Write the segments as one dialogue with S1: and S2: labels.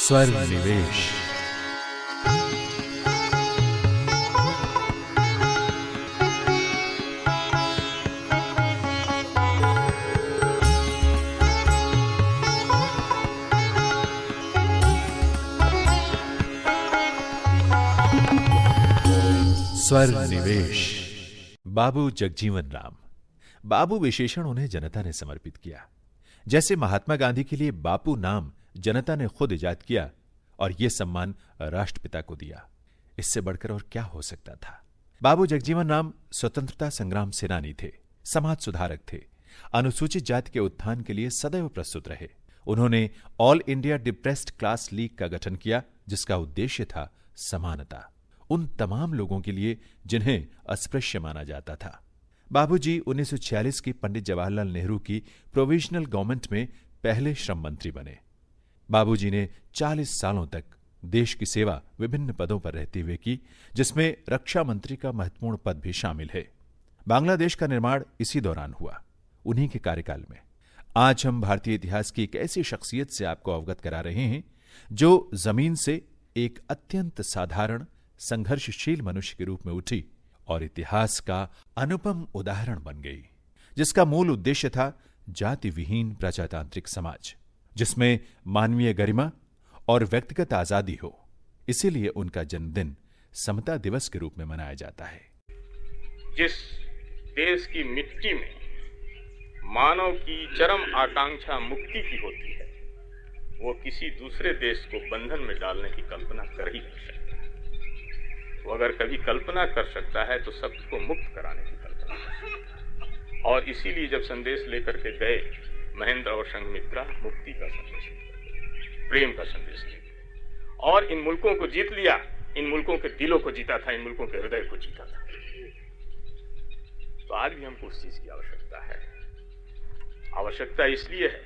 S1: स्वर निवेश। स्वर निवेश। बाबू जगजीवन राम। बाबू विशेषण उन्हें जनता ने समर्पित किया। जैसे महात्मा गांधी के लिए बापू नाम जनता ने खुद इजाद किया और यह सम्मान राष्ट्रपिता को दिया, इससे बढ़कर और क्या हो सकता था। बाबू जगजीवन राम स्वतंत्रता संग्राम सेनानी थे, समाज सुधारक थे, अनुसूचित जाति के उत्थान के लिए सदैव प्रस्तुत रहे। उन्होंने all India depressed class league का गठन किया, जिसका उद्देश्य था समानता उन तमाम लोगों के लिए जिन्हें अस्पृश्य माना जाता था। बाबूजी 1946 की पंडित जवाहरलाल नेहरू की प्रोविजनल गवर्नमेंट में पहले श्रम मंत्री बने। बाबूजी ने 40 सालों तक देश की सेवा विभिन्न पदों पर रहते हुए की, जिसमें रक्षा मंत्री का महत्वपूर्ण पद भी शामिल है। बांग्लादेश का निर्माण इसी दौरान हुआ, उन्हीं के कार्यकाल में। आज हम भारतीय इतिहास की एक ऐसी शख्सियत से आपको अवगत करा रहे हैं जो जमीन से एक अत्यंत साधारण संघर्षशील मनुष्य के रूप में उठी और इतिहास का अनुपम उदाहरण बन गई, जिसका मूल उद्देश्य था जाति विहीन प्रजातांत्रिक समाज, जिसमें मानवीय गरिमा और व्यक्तिगत आजादी हो। इसीलिए उनका जन्मदिन समता दिवस के रूप में मनाया जाता है।
S2: जिस देश की मिट्टी में मानव की चरम आकांक्षा मुक्ति की होती है, वो किसी दूसरे देश को बंधन में डालने की कल्पना कर ही नहीं सकता। वो अगर कभी कल्पना कर सकता है तो सबको मुक्त कराने की कल्पना कर सकता है। और इसीलिए जब संदेश लेकर के गए महेंद्र और संघमित्रा, मुक्ति का संदेश, प्रेम का संदेश लेकर, और इन मुल्कों को जीत लिया, इन मुल्कों के दिलों को जीता था, इन मुल्कों के हृदय को जीता था। तो आज भी हमको उस चीज की आवश्यकता है। आवश्यकता इसलिए है,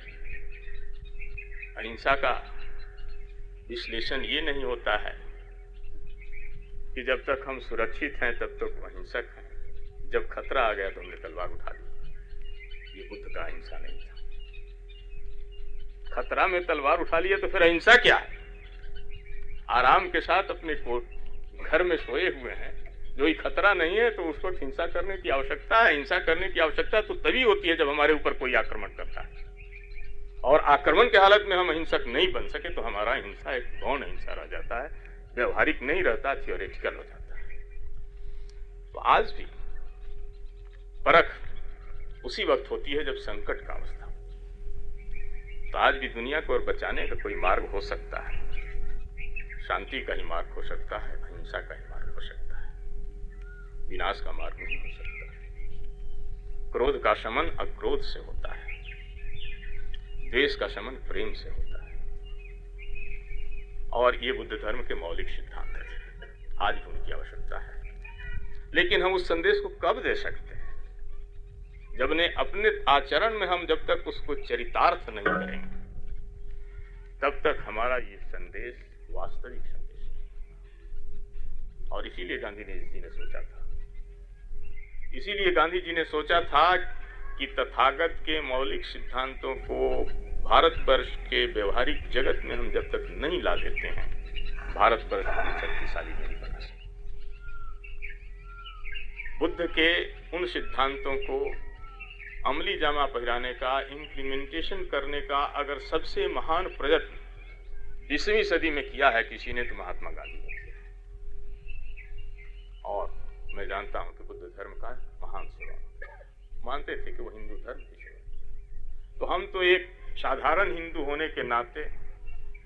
S2: अहिंसा का विश्लेषण ये नहीं होता है कि जब तक हम सुरक्षित हैं तब तक अहिंसक हैं, जब खतरा आ गया तो हमने तलवार उठा ली। ये बुद्ध का अहिंसा नहीं था। खतरा में तलवार उठा लिया तो फिर अहिंसा क्या है? आराम के साथ अपने घर में सोए हुए हैं, जो ही खतरा नहीं है, तो उस वक्त हिंसा करने की आवश्यकता है। हिंसा करने की आवश्यकता तो तभी होती है जब हमारे ऊपर कोई आक्रमण करता है, और आक्रमण के हालत में हम अहिंसक नहीं बन सके तो हमारा हिंसा एक गौण अहिंसा रह जाता है, व्यवहारिक नहीं रहता, थियोरेटिकल हो जाता है। तो आज भी परख उसी वक्त होती है जब संकट का अवस्था। तो आज भी दुनिया को और बचाने का कोई मार्ग हो सकता है। शांति का ही मार्ग हो सकता है, अहिंसा का ही मार्ग हो सकता है, विनाश का मार्ग नहीं हो सकता है। क्रोध का शमन अक्रोध से होता है, द्वेष का शमन प्रेम से होता है। और ये बुद्ध धर्म के मौलिक सिद्धांत हैं। आज भी उनकी आवश्यकता है। लेकिन हम उस संदेश को कब दे सकते हैं? जब ने अपने आचरण में हम जब तक उसको चरितार्थ नहीं करेंगे, तब तक हमारा ये संदेश वास्तविक संदेश है। और इसीलिए गांधी जी ने सोचा था, इसीलिए गांधी जी ने सोचा था कि तथागत के मौलिक सिद्धांतों को भारतवर्ष के व्यवहारिक जगत में हम जब तक नहीं ला देते हैं, भारतवर्ष शक्तिशाली नहीं बना सकता। बुद्ध के उन सिद्धांतों को अमली जामा पहनाने का, इंप्लीमेंटेशन करने का अगर सबसे महान प्रयत्न 20वीं सदी में किया है किसी ने, तो महात्मा गांधी ने किया है। और मैं जानता हूं कि बुद्ध धर्म का महान सेवा मानते थे कि वो हिंदू धर्म की सेवा। तो हम तो एक साधारण हिंदू होने के नाते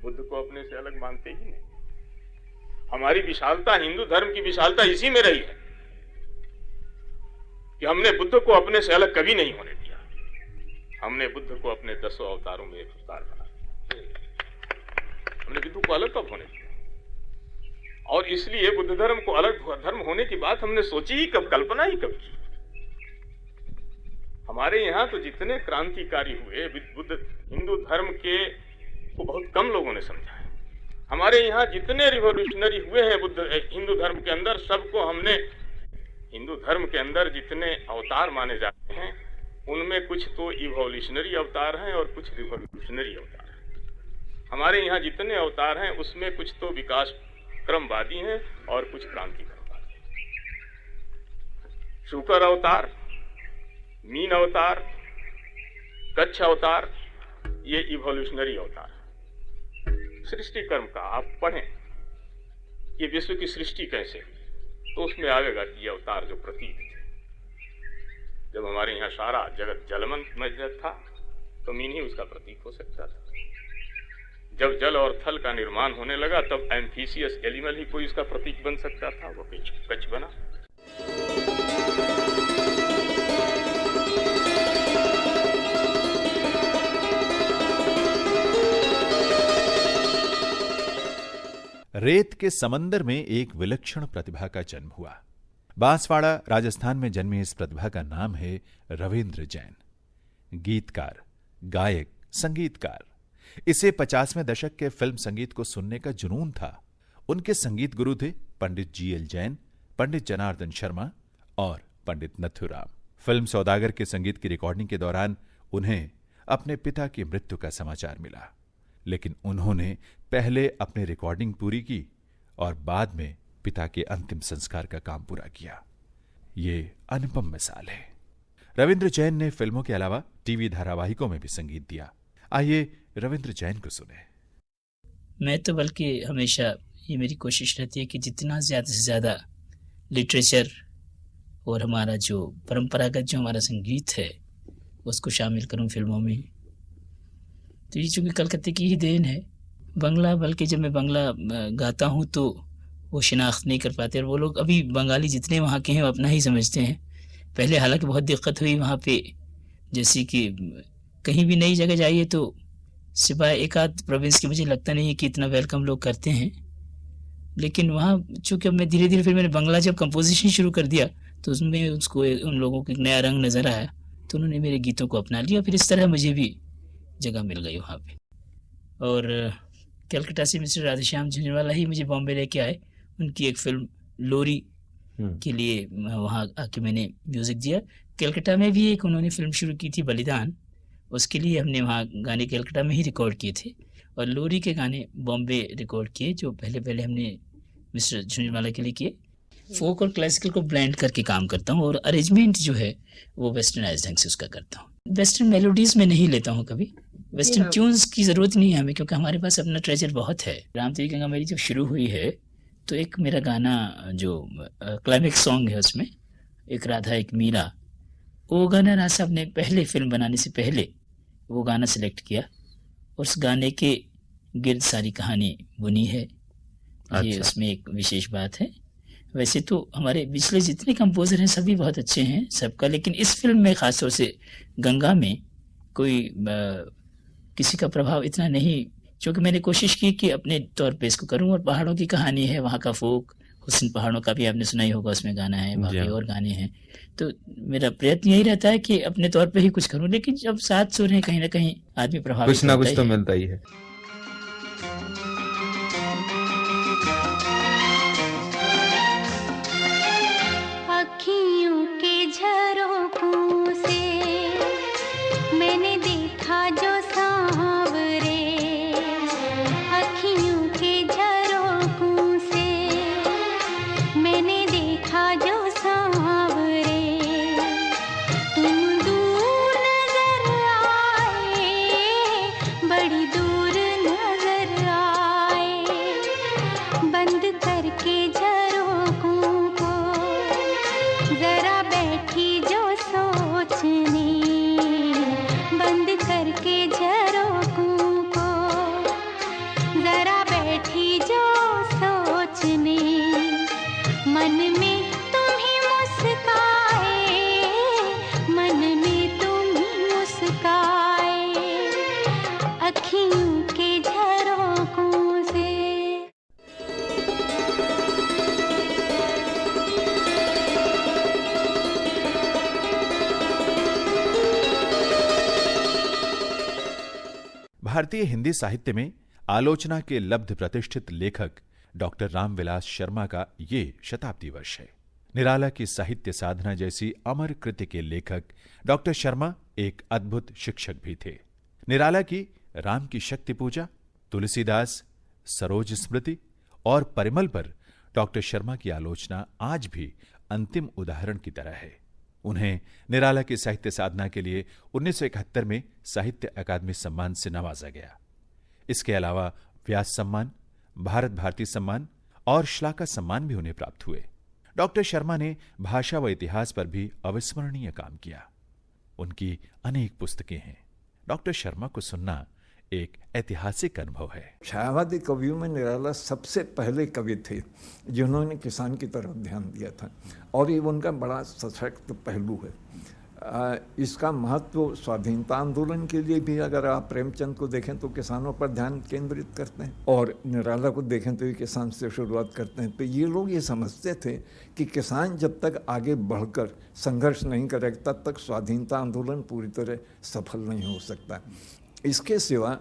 S2: बुद्ध को अपने से अलग मानते ही नहीं। हमारी विशालता, हिंदू धर्म की विशालता इसी में रही है कि हमने बुद्ध को अपने से अलग कभी नहीं होने दिया। हमने बुद्ध को अपने 10 अवतारों में एक अवतार बना, हमने बुद्ध को अलग कब होने दिया? और इसलिए बुद्ध धर्म को अलग धर्म होने की बात हमने सोची ही कब, कल्पना ही कब की? हमारे यहाँ तो जितने क्रांतिकारी हुए बुद्ध हिंदू धर्म के को बहुत कम लोगों ने समझा है। हमारे यहाँ जितने रिवॉल्यूशनरी हुए हैं बुद्ध हिंदू धर्म के अंदर, सबको हमने हिंदू धर्म के अंदर जितने अवतार माने जाते हैं, उनमें कुछ तो इवोल्यूशनरी अवतार हैं और कुछ रिवॉल्यूशनरी अवतार हैं। हमारे यहाँ जितने अवतार हैं उसमें कुछ तो विकास क्रमवादी हैं और कुछ क्रांतिक्रमवादी। शुकर अवतार, मीन अवतार, कच्छ अवतार, ये इवोल्यूशनरी अवतार। सृष्टि कर्म का आप पढ़ें कि विश्व की सृष्टि कैसे हुई, तो उसमें आएगा कि ये अवतार जो प्रतीक थे। जब हमारे यहाँ सारा जगत जलमय था तो मीन ही उसका प्रतीक हो सकता था। जब जल और थल का निर्माण होने लगा तब एम्फिसियस एनिमल ही कोई उसका प्रतीक बन सकता था, वो कच्छ बना।
S1: रेत के समंदर में एक विलक्षण प्रतिभा का जन्म हुआ। बांसवाड़ा, राजस्थान में जन्मी इस प्रतिभा का नाम है रविंद्र जैन। गीतकार, गायक, संगीतकार। इसे 50वें दशक के फिल्म संगीत को सुनने का जुनून था। उनके संगीत गुरु थे पंडित GL जैन, पंडित जनार्दन शर्मा और पंडित नथुराम। फिल्म सौदागर के संगीत की रिकॉर्डिंग के दौरान उन्हें अपने पिता की मृत्यु का समाचार मिला, लेकिन उन्होंने पहले अपनी रिकॉर्डिंग पूरी की और बाद में पिता के अंतिम संस्कार का काम पूरा किया। ये अनुपम मिसाल है। रविंद्र जैन ने फिल्मों के अलावा टीवी धारावाहिकों में भी संगीत दिया। आइए रविंद्र जैन को सुने।
S3: मैं तो बल्कि हमेशा ये मेरी कोशिश रहती है कि जितना ज़्यादा से ज़्यादा लिटरेचर और हमारा जो परंपरागत जो हमारा संगीत है उसको शामिल करूं फिल्मों में। तो ये चूँकि कलकत्ते की ही देन है। बंगला, बल्कि जब मैं बंगला गाता हूँ तो वो शिनाख्त नहीं कर पाते, और वो लोग अभी बंगाली जितने वहाँ के हैं वो अपना ही समझते हैं। पहले हालांकि बहुत दिक्कत हुई वहाँ पे, जैसे कि कहीं भी नई जगह जाइए तो सिवाय एक आध प्रोविंस की मुझे लगता नहीं है कि इतना वेलकम लोग करते हैं। लेकिन वहाँ चूँकि अब मैं धीरे धीरे फिर मैंने बंगला जब कंपोजिशन शुरू कर दिया तो उसमें उसको उन लोगों को एक नया रंग नज़र आया, तो उन्होंने मेरे गीतों को अपना लिया। फिर इस तरह मुझे भी जगह मिल गई वहाँ पे। और कलकत्ता से मिस्टर राधेश्याम झुंझुनवाला ही मुझे बॉम्बे लेके आए। उनकी एक फिल्म लोरी के लिए वहाँ आके मैंने म्यूज़िक दिया। कलकत्ता में भी एक उन्होंने फिल्म शुरू की थी बलिदान, उसके लिए हमने वहाँ गाने कलकत्ता में ही रिकॉर्ड किए थे, और लोरी के गाने बॉम्बे रिकॉर्ड किए जो पहले हमने मिस्टर झुंझुनवाला के लिए किए। फोक और क्लासिकल को ब्लेंड करके काम करता हूँ, और अरेंजमेंट जो है वो वेस्टर्नाइज ढंग से उसका करता हूँ। वेस्टर्न मेलोडीज में नहीं लेता हूँ कभी, वेस्टर्न ट्यून्स की ज़रूरत नहीं है हमें, क्योंकि हमारे पास अपना ट्रेजर बहुत है। राम तेरी गंगा मेरी जब शुरू हुई है तो एक मेरा गाना जो क्लाइमेक्स सॉन्ग है उसमें एक राधा एक मीरा, वो गाना राज साहब ने पहले फिल्म बनाने से पहले वो गाना सिलेक्ट किया, उस गाने के गिर्द सारी कहानी बुनी है। ये उसमें एक विशेष बात है। वैसे तो हमारे पिछले जितने कंपोजर हैं सभी बहुत अच्छे हैं सबका, लेकिन इस फिल्म में ख़ासतौर से गंगा में कोई किसी का प्रभाव इतना नहीं, क्योंकि मैंने कोशिश की कि अपने तौर पे इसको करूं। और पहाड़ों की कहानी है, वहाँ का फोक, हुस्न पहाड़ों का भी आपने सुना ही होगा, उसमें गाना है, बाकी और गाने हैं। तो मेरा प्रयत्न यही रहता है कि अपने तौर पे ही कुछ करूं, लेकिन जब साथ सुर हैं कहीं ना कहीं आदमी प्रभावित
S4: कुछ ना कुछ तो मिलता ही है।
S5: अखियों के झरोखों से मैंने देखा जो सांवरे, अखियों के झरोखों से मैंने देखा जो सांवरे, तुम दूर नजर आए, बड़ी दूर नजर आए, बंद करके झरोखों को जरा बैठी जो सोचने, बंद करके झरोखों को जरा बैठी जो सोचने, मन में तुम ही मुस्काए, मन में तुम ही मुस्काए, अखियों के झरोखों से।
S1: भारतीय हिंदी साहित्य में आलोचना के लब्ध प्रतिष्ठित लेखक डॉक्टर रामविलास शर्मा का ये शताब्दी वर्ष है। निराला की साहित्य साधना जैसी अमर कृति के लेखक डॉक्टर शर्मा एक अद्भुत शिक्षक भी थे। निराला की राम की शक्ति पूजा तुलसीदास, सरोज स्मृति और परिमल पर डॉक्टर शर्मा की आलोचना आज भी अंतिम उदाहरण की तरह है। उन्हें निराला की साहित्य साधना के लिए 1971 में साहित्य अकादमी सम्मान से नवाजा गया। इसके अलावा व्यास सम्मान, भारत भारती सम्मान और श्लाका सम्मान भी उन्हें प्राप्त हुए। डॉक्टर शर्मा ने भाषा व इतिहास पर भी अविस्मरणीय काम किया। उनकी अनेक पुस्तकें हैं। डॉक्टर शर्मा को सुनना एक ऐतिहासिक अनुभव है।
S4: छायावादी कवियों में निराला सबसे पहले कवि थे जिन्होंने किसान की तरफ ध्यान दिया था, और ये उनका बड़ा सशक्त पहलू है। इसका महत्व स्वाधीनता आंदोलन के लिए भी, अगर आप प्रेमचंद को देखें तो किसानों पर ध्यान केंद्रित करते हैं, और निराला को देखें तो ये किसान से शुरुआत करते हैं। तो ये लोग ये समझते थे कि किसान जब तक आगे बढ़कर संघर्ष नहीं करेगा तब तक स्वाधीनता आंदोलन पूरी तरह सफल नहीं हो सकता। इसके सिवा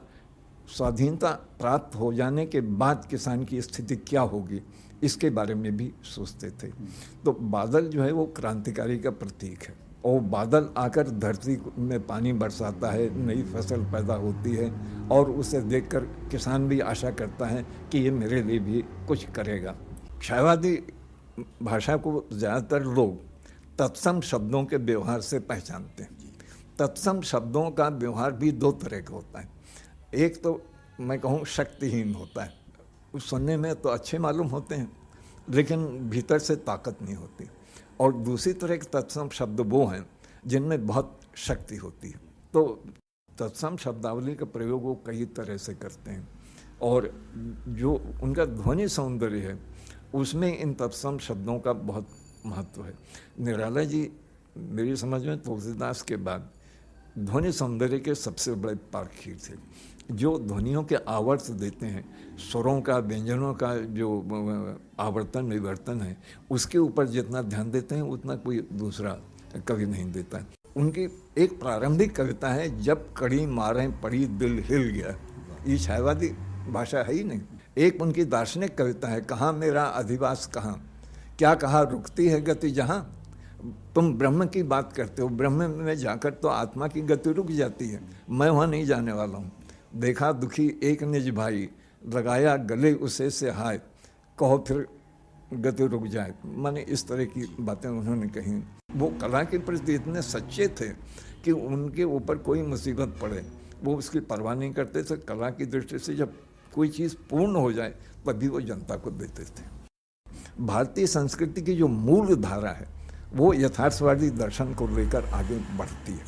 S4: स्वाधीनता प्राप्त हो जाने के बाद किसान की स्थिति क्या होगी, इसके बारे में भी सोचते थे। तो बादल जो है वो क्रांतिकारी का प्रतीक है, और बादल आकर धरती में पानी बरसाता है, नई फसल पैदा होती है, और उसे देखकर किसान भी आशा करता है कि ये मेरे लिए भी कुछ करेगा। छायावादी भाषा को ज़्यादातर लोग तत्सम शब्दों के व्यवहार से पहचानते हैं। तत्सम शब्दों का व्यवहार भी दो तरह का होता है। एक तो मैं कहूँ शक्तिहीन होता है, उस सुनने में तो अच्छे मालूम होते हैं लेकिन भीतर से ताकत नहीं होती, और दूसरी तरह के तत्सम शब्द वो हैं जिनमें बहुत शक्ति होती है। तो तत्सम शब्दावली का प्रयोग वो कई तरह से करते हैं, और जो उनका ध्वनि सौंदर्य है उसमें इन तत्सम शब्दों का बहुत महत्व है। निराला जी मेरी समझ में तुलसीदास के बाद ध्वनि सौंदर्य के सबसे बड़े पारखी थे, जो ध्वनियों के आवर्त देते हैं, स्वरों का, व्यंजनों का जो आवर्तन विवर्तन है, उसके ऊपर जितना ध्यान देते हैं उतना कोई दूसरा कवि नहीं देता है। उनकी एक प्रारंभिक कविता है, जब कड़ी मारें पड़ी दिल हिल गया। ये छायावादी भाषा है ही नहीं। एक उनकी दार्शनिक कविता है, कहाँ मेरा अधिवास कहाँ, क्या कहा रुकती है गति जहाँ। तुम ब्रह्म की बात करते हो, ब्रह्म में जाकर तो आत्मा की गति रुक जाती है, मैं वहाँ नहीं जाने वाला हूँ। देखा दुखी एक निज भाई, लगाया गले उसे से हाय, कहो फिर गति रुक जाए। माने इस तरह की बातें उन्होंने कही। वो कला के प्रति इतने सच्चे थे कि उनके ऊपर कोई मुसीबत पड़े वो उसकी परवाह नहीं करते थे। कला की दृष्टि से जब कोई चीज़ पूर्ण हो जाए तभी वो जनता को देते थे। भारतीय संस्कृति की जो मूल धारा है वो यथार्थवादी दर्शन को लेकर आगे बढ़ती है।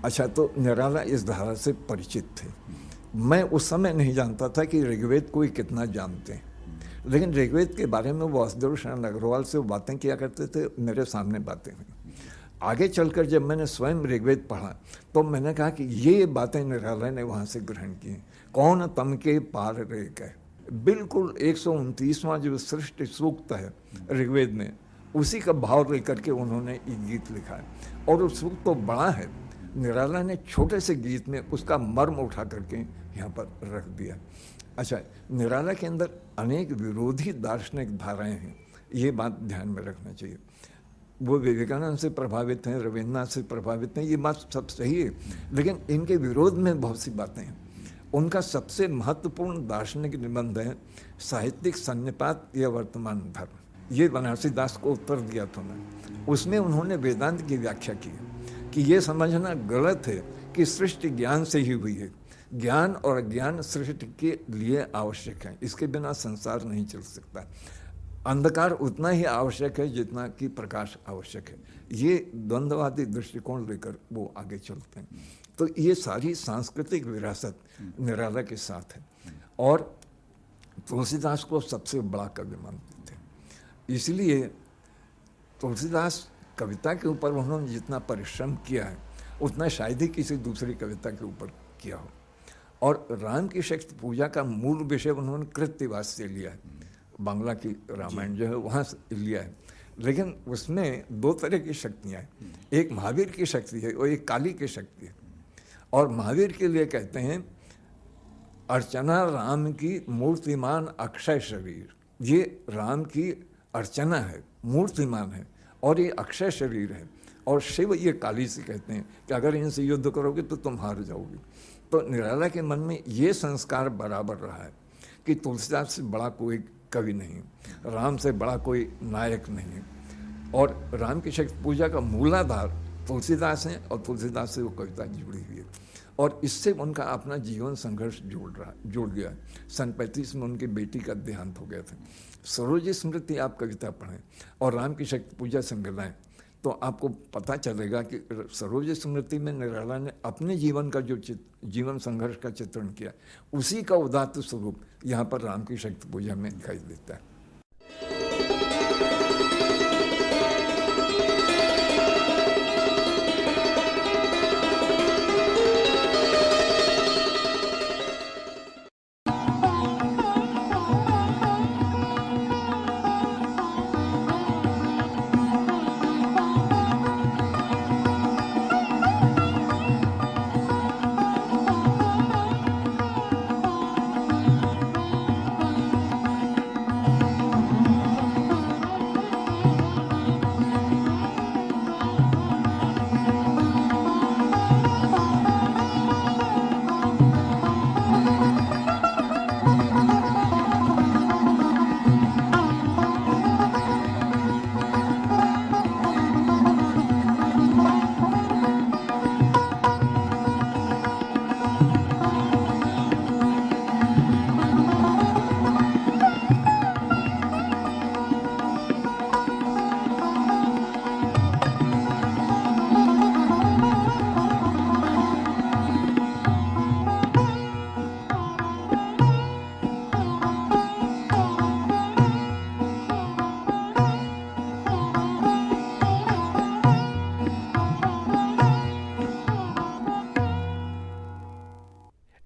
S4: अच्छा, तो निराला इस धारा से परिचित थे। मैं उस समय नहीं जानता था कि ऋग्वेद को कितना जानते हैं, लेकिन ऋग्वेद के बारे में वो वासुदेव शरण अग्रवाल से वो बातें किया करते थे, मेरे सामने बातें हुई। आगे चलकर जब मैंने स्वयं ऋग्वेद पढ़ा तो मैंने कहा कि ये बातें निराला ने वहाँ से ग्रहण की। कौन तम के पार रे कह, बिल्कुल 129वां जो सृष्टि सूक्त है ऋग्वेद में, उसी का भाव लेकर के उन्होंने ये गीत लिखा है। और वो सूक्त तो बड़ा है, निराला ने छोटे से गीत में उसका मर्म उठा करके यहाँ पर रख दिया। अच्छा, निराला के अंदर अनेक विरोधी दार्शनिक धाराएं हैं, ये बात ध्यान में रखना चाहिए। वो विवेकानंद से प्रभावित हैं, रविन्द्रनाथ से प्रभावित हैं, ये बात सब सही है, लेकिन इनके विरोध में बहुत सी बातें हैं। उनका सबसे महत्वपूर्ण दार्शनिक निबंध है साहित्यिक सन्निपात या वर्तमान धर्म। ये बनारसी दास को उत्तर दिया था मैं। उसमें उन्होंने वेदांत की व्याख्या की कि ये समझना गलत है कि सृष्टि ज्ञान से ही हुई है। ज्ञान और अज्ञान सृष्टि के लिए आवश्यक है, इसके बिना संसार नहीं चल सकता। अंधकार उतना ही आवश्यक है जितना कि प्रकाश आवश्यक है। ये द्वंद्ववादी दृष्टिकोण लेकर वो आगे चलते हैं। तो ये सारी सांस्कृतिक विरासत निराला के साथ है, और तुलसीदास को सबसे बड़ा कवि मानते थे। इसलिए तुलसीदास कविता के ऊपर उन्होंने जितना परिश्रम किया है उतना शायद ही किसी दूसरी कविता के ऊपर किया हो। और राम की शक्ति पूजा का मूल विषय उन्होंने कृत्यवास से लिया है, बांग्ला की रामायण जो है वहाँ से लिया है। लेकिन उसमें दो तरह की शक्तियाँ हैं, एक महावीर की शक्ति है और एक काली की शक्ति है। और महावीर के लिए कहते हैं अर्चना राम की मूर्तिमान अक्षय शरीर। ये राम की अर्चना है, मूर्तिमान है, और ये अक्षय शरीर है। और शिव ये काली से कहते हैं कि अगर इनसे युद्ध करोगे तो तुम हार जाओगे। तो निराला के मन में ये संस्कार बराबर रहा है कि तुलसीदास से बड़ा कोई कवि नहीं, राम से बड़ा कोई नायक नहीं, और राम की शक्ति पूजा का मूलाधार तुलसीदास है और तुलसीदास से वो कविता जुड़ी हुई है, और इससे उनका अपना जीवन संघर्ष जुड़ गया। सन 35 में उनकी बेटी का देहांत हो गया था। सरोज स्मृति आप कविता पढ़ें और राम की शक्ति पूजा से मिलाएं तो आपको पता चलेगा कि सरोज स्मृति में निराला ने अपने जीवन का जो जीवन संघर्ष का चित्रण किया, उसी का उदात्त स्वरूप यहाँ पर राम की शक्ति पूजा में दिखाई देता है।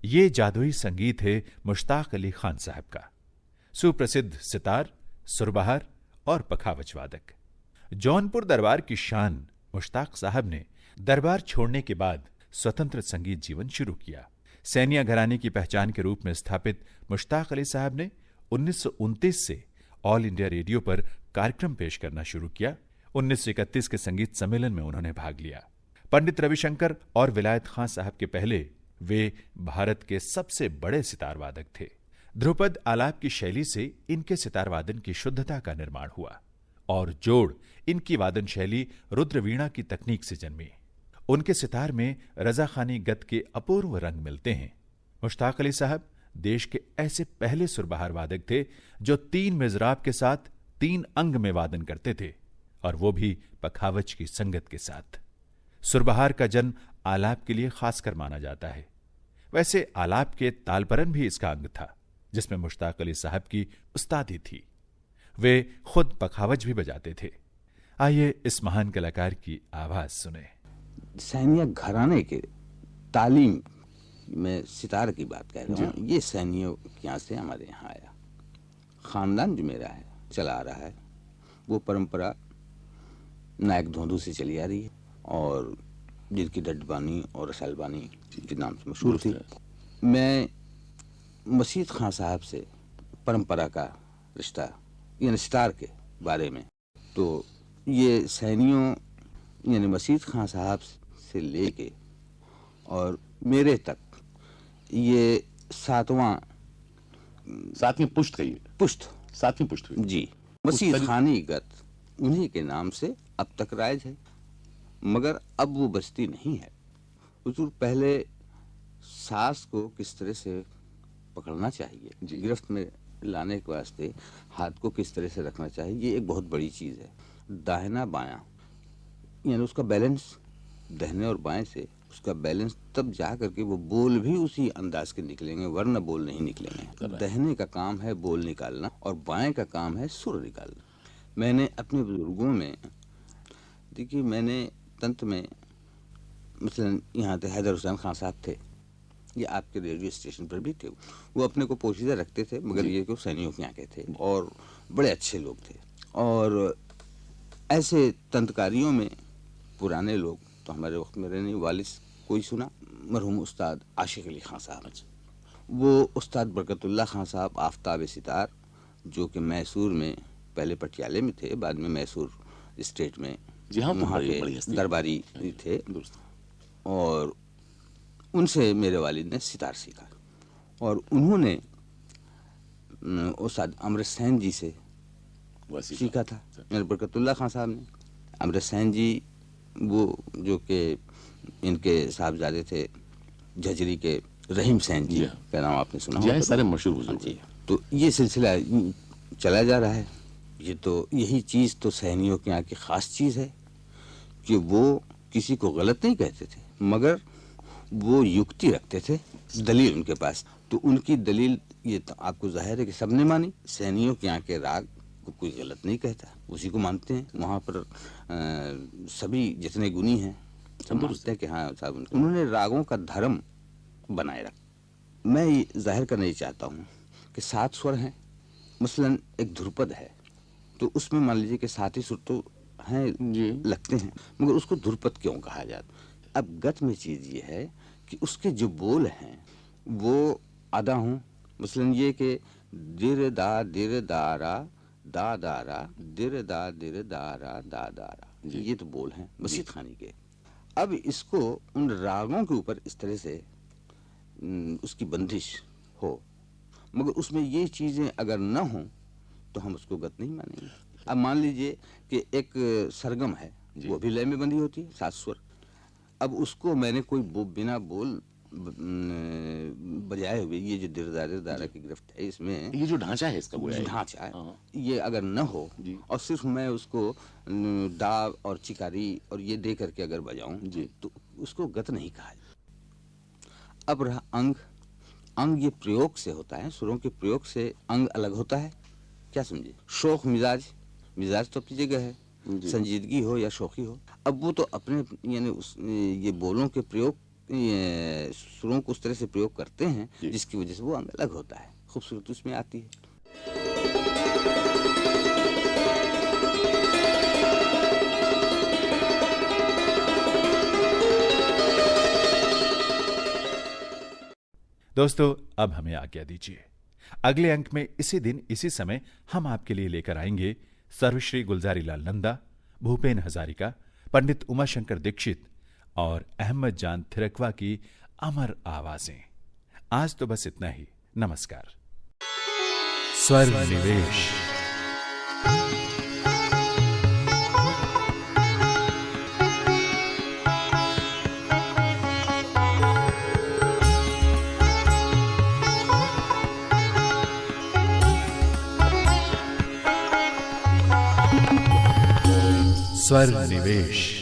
S1: ये जादुई संगीत है मुश्ताक अली खान साहब का, सुप्रसिद्ध सितार, सुरबहार और पखावज वादक। जौनपुर दरबार की शान मुश्ताक साहब ने दरबार छोड़ने के बाद स्वतंत्र संगीत जीवन शुरू किया। सैनिया घराने की पहचान के रूप में स्थापित मुश्ताक अली साहब ने 1929 से ऑल इंडिया रेडियो पर कार्यक्रम पेश करना शुरू किया। 1931 के संगीत सम्मेलन में उन्होंने भाग लिया। पंडित रविशंकर और विलायत खां साहब के पहले वे भारत के सबसे बड़े सितार वादक थे। ध्रुपद आलाप की शैली से इनके सितार वादन की शुद्धता का निर्माण हुआ और जोड़ इनकी वादन शैली रुद्रवीणा की तकनीक से जन्मी। उनके सितार में रजाखानी गत के अपूर्व रंग मिलते हैं। मुश्ताक अली साहब देश के ऐसे पहले सुरबहार वादक थे जो 3 मिज़राब के साथ 3 अंग में वादन करते थे, और वो भी पखावज की संगत के साथ। सुरबहार का जन्म आलाप के लिए खासकर माना जाता है। वैसे आलाप के तालपरन भी इसका अंग था, जिसमें मुश्ताक अली साहब की उस्तादी थी। वे खुद पखावज भी बजाते थे। आइए इस महान कलाकार की आवाज सुने।
S6: सैनिया घराने के तालीम में सितार की बात कह रहा हूँ। ये सैनियों के यहाँ से हमारे यहाँ आया। खानदान जो मेरा है चला आ रहा है, वो परंपरा नायक धोंधू से चली आ रही है, और जिनकी डड्डबानी और रसालबानी के नाम से मशहूर थी। मैं मसीद खां साहब से परंपरा का रिश्ता यानी सितार के बारे में, तो ये सैनियों यानी मसीद खां साहब से लेके और मेरे तक ये
S7: सातवीं पुश्त हुई
S6: जी मसीद खानी गत उन्हीं के नाम से अब तक राज है, मगर अब वो बस्ती नहीं है। हुजूर पहले सांस को किस तरह से पकड़ना चाहिए, गिरफ्त में लाने के वास्ते हाथ को किस तरह से रखना चाहिए, ये एक बहुत बड़ी चीज़ है। दाहिना बायां यानी उसका बैलेंस, दाहिने और बाएं से उसका बैलेंस, तब जा करके वो बोल भी उसी अंदाज के निकलेंगे, वरना बोल नहीं निकलेंगे। दाहिने का काम है बोल निकालना और बाएं का काम है सुर निकालना। मैंने अपने बुजुर्गों में देखिए, मैंने तंत्र में मसलन यहाँ थे हैदर हुसैन खान साहब थे, ये आपके रेडियो स्टेशन पर भी थे। वो अपने को पोशीदा रखते थे, मगर ये कि सैनियों के यहाँ के थे और बड़े अच्छे लोग थे। और ऐसे तंत्रकारियों में पुराने लोग तो हमारे वक्त में रहने वालिद कोई सुना, मरहूम उस्ताद आशिक अली खान साहब, वो उस्ताद बरकतुल्लाह खान साहब आफ्ताब सितार, जो कि मैसूर में पहले पटियाले में थे, बाद में मैसूर स्टेट में वहाँ के दरबारी थे। और उनसे मेरे वालिद ने सितार सीखा और उन्होंने उस्ताद अमृत सेन जी से सीखा था। मेरे बरकतुल्लाह खान साहब ने। अमृत सेन जी वो जो कि इनके साहबजादे थे झजरी के रहीम सेन जी का नाम आपने सुना
S7: जी, सारे मशहूर बुजुर्ग
S6: जी। तो ये सिलसिला चला जा रहा है। ये तो यही चीज़ तो सहनियों के यहाँ की ख़ास चीज़ है कि वो किसी को गलत नहीं कहते थे, मगर वो युक्ति रखते थे, दलील उनके पास। तो उनकी दलील ये तो आपको जाहिर है कि सबने मानी। सहनियों के यहाँ के राग को कोई गलत नहीं कहता, उसी को मानते हैं। वहाँ पर सभी जितने गुणी हैं सब मानते हैं कि हाँ साहब उन्होंने रागों का धर्म बनाए रखा। मैं ये जाहिर करना ही चाहता हूँ कि 7 स्वर हैं। मसलन एक ध्रुपद है तो उसमें मान लीजिए कि 7 ही सुर तो हैं जी लगते हैं, मगर उसको ध्रुपद क्यों कहा जाता? अब गत में चीज़ ये है कि उसके जो बोल हैं वो अदा हों। मसलन ये कि दिर दारा दा दारा दिर दारा दा दारा, ये तो बोल हैं मसीद खानी के। अब इसको उन रागों के ऊपर इस तरह से उसकी बंदिश हो, मगर उसमें ये चीज़ें अगर न हों तो हम उसको गत नहीं मानेंगे। अब मान लीजिए कि एक सरगम है, वो भी लय में बंधी होती है 7 स्वर। अब उसको मैंने कोई बिना बोल बजाए हुए, ये जो दिरदारा की गिरफ्त है, इसमें
S7: ये जो ढांचा है इसका वो
S6: ढांचा है, ये अगर न हो और सिर्फ मैं उसको दा और चिकारी और ये दे करके अगर बजाऊं तो उसको गत नहीं कहा। अब रहा अंग। अंग ये प्रयोग से होता है, सुरों के प्रयोग से अंग अलग होता है। क्या समझे? शौक मिजाज तो अपनी जगह है, संजीदगी हो या शौकी हो। अब वो तो अपने यानी ये बोलों के प्रयोग, ये सुरों को उस तरह से प्रयोग करते हैं जिसकी वजह से वो अंग अलग होता है, खूबसूरती उसमें आती है।
S1: दोस्तों, अब हमें आज्ञा दीजिए। अगले अंक में इसी दिन इसी समय हम आपके लिए लेकर आएंगे सर्वश्री गुलजारी लाल नंदा, भूपेन हजारिका, पंडित उमाशंकर दीक्षित और अहमद जान थिरकवा की अमर आवाजें। आज तो बस इतना ही। नमस्कार। स्वर निवेश। स्वर निवेश।